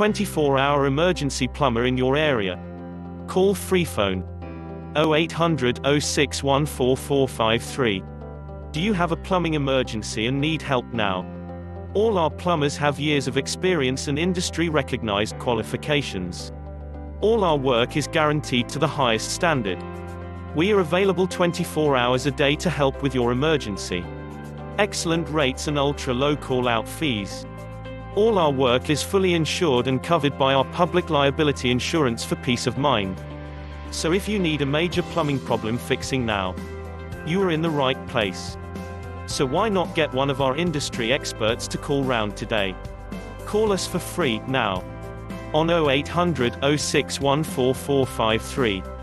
24-hour emergency plumber in your area. Call free phone 0800 06144453. Do you have a plumbing emergency and need help now? All our plumbers have years of experience and industry-recognized qualifications. All our work is guaranteed to the highest standard. We are available 24 hours a day to help with your emergency. Excellent rates and ultra-low call-out fees. All our work is fully insured and covered by our public liability insurance for peace of mind. So if you need a major plumbing problem fixing now, you are in the right place. So why not get one of our industry experts to call round today? Call us for free now on 0800 06144453.